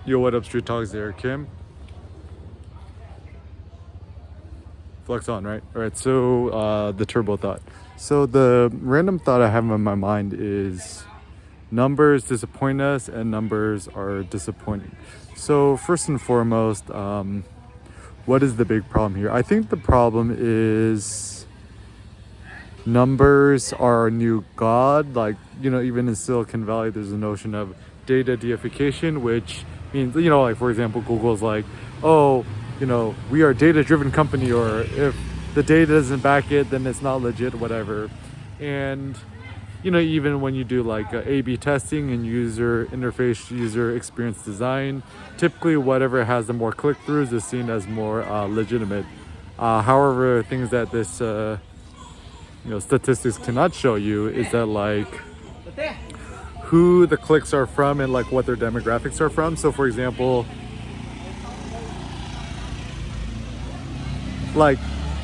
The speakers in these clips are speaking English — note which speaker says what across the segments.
Speaker 1: Yo, what up, Street Talks there, Kim? Flex on, right? All right, so the turbo thought. So the random thought I have in my mind is numbers disappoint us and numbers are disappointing. So first and foremost, what is the big problem here? I think the problem is numbers are our new god. Like, even in Silicon Valley, there's a notion of data deification, which means, like, for example, Google's like, oh, we are a data-driven company, or if the data doesn't back it, then it's not legit, whatever. And, even when you do like A/B testing and user interface, user experience design, typically whatever has the more click-throughs is seen as more legitimate. However, things that this, statistics cannot show you is that, like, who the clicks are from and like what their demographics are from. So for example, like,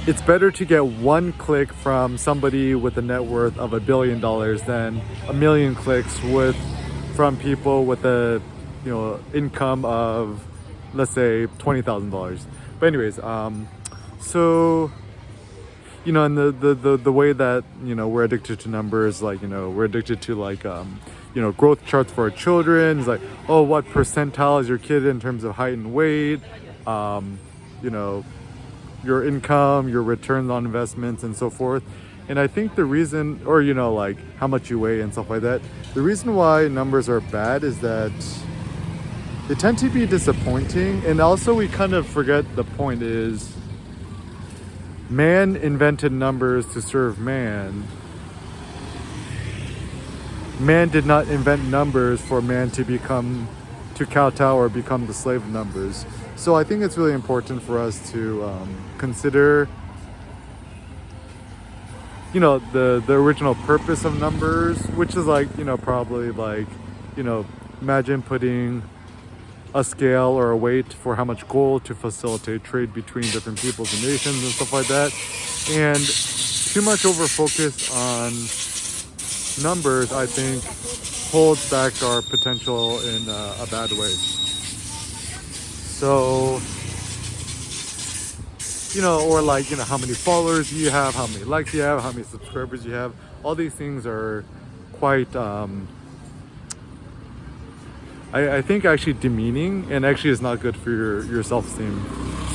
Speaker 1: it's better to get one click from somebody with a net worth of $1 billion than 1 million clicks from people with a income of, let's say, $20,000. But anyways, so and the way that we're addicted to numbers, like we're addicted to like growth charts for our children. It's like, oh, what percentile is your kid in terms of height and weight, your income, your returns on investments, and so forth. And I think the reason, or like how much you weigh and stuff like that, the reason why numbers are bad is that they tend to be disappointing. And also we kind of forget the point is, man invented numbers to serve man. Man did not invent numbers for man to kowtow or become the slave of numbers. So I think it's really important for us to consider, the original purpose of numbers, which is like, probably like, imagine putting a scale or a weight for how much gold to facilitate trade between different peoples and nations and stuff like that. And too much over focus on numbers, I think, holds back our potential in a bad way. So, or like, how many followers you have, how many likes you have, how many subscribers you have. All these things are quite, I think, actually demeaning, and actually is not good for your self-esteem.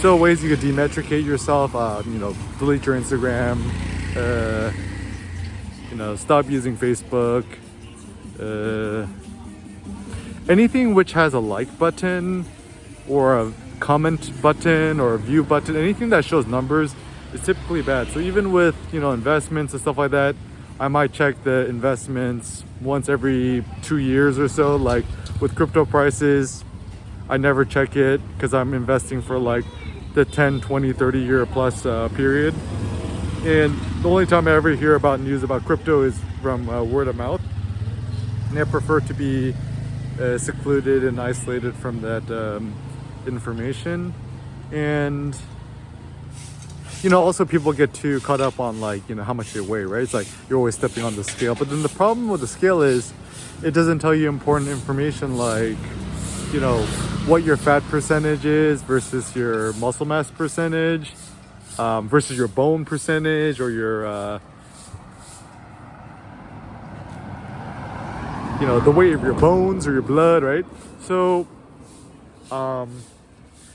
Speaker 1: So ways you could demetricate yourself, delete your Instagram, stop using Facebook, anything which has a like button or a comment button or a view button, anything that shows numbers is typically bad. So even with, investments and stuff like that, I might check the investments once every 2 years or so. Like with crypto prices, I never check it because I'm investing for like the 10, 20, 30 year plus period. And the only time I ever hear about news about crypto is from word of mouth. And I prefer to be secluded and isolated from that information. And also people get too caught up on like how much they weigh, right? It's like you're always stepping on the scale, but then the problem with the scale is it doesn't tell you important information like what your fat percentage is versus your muscle mass percentage, versus your bone percentage, or your the weight of your bones or your blood, right? So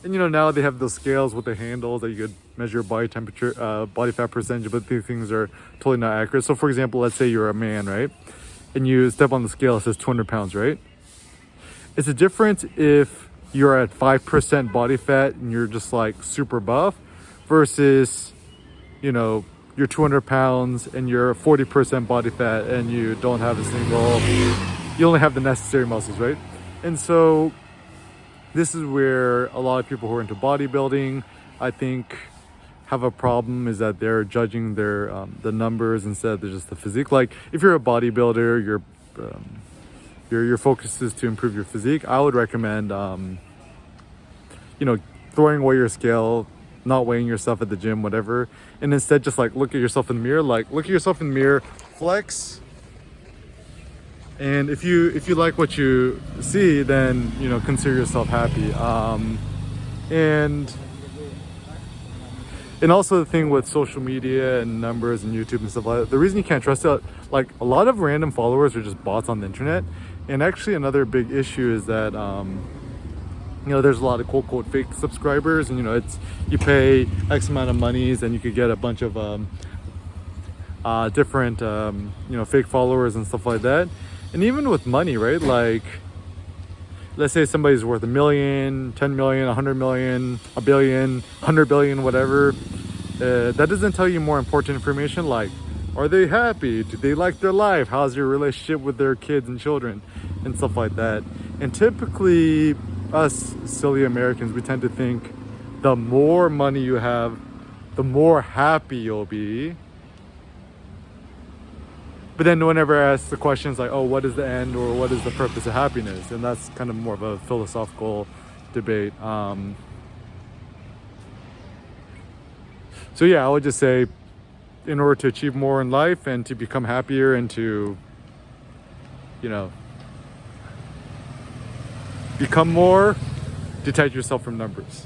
Speaker 1: and now they have those scales with the handles that you could measure body temperature, body fat percentage, but these things are totally not accurate. So for example, let's say you're a man, right? And you step on the scale, it says 200 pounds, right? It's a difference if you're at 5% body fat and you're just like super buff versus, you're 200 pounds and you're 40% body fat and you don't have you only have the necessary muscles, right? And so this is where a lot of people who are into bodybuilding, I think, have a problem, is that they're judging their the numbers instead of just the physique. Like if you're a bodybuilder, your focus is to improve your physique, I would recommend throwing away your scale, not weighing yourself at the gym, whatever, and instead just like look at yourself in the mirror, flex And if you like what you see, then consider yourself happy. And also the thing with social media and numbers and YouTube and stuff like that, the reason you can't trust it, like a lot of random followers are just bots on the internet. And actually another big issue is that there's a lot of quote unquote fake subscribers, and it's, you pay X amount of monies and you could get a bunch of different fake followers and stuff like that. And even with money, right, like let's say somebody's worth $1 million, 10 million, 100 million, a billion, 100 billion, whatever, that doesn't tell you more important information like, are they happy? Do they like their life? How's your relationship with their kids and children and stuff like that? And typically us silly Americans, we tend to think the more money you have, the more happy you'll be. But then whenever I ask the questions like, oh, what is the end, or what is the purpose of happiness? And that's kind of more of a philosophical debate. So yeah, I would just say, in order to achieve more in life and to become happier and to, become more, detach yourself from numbers.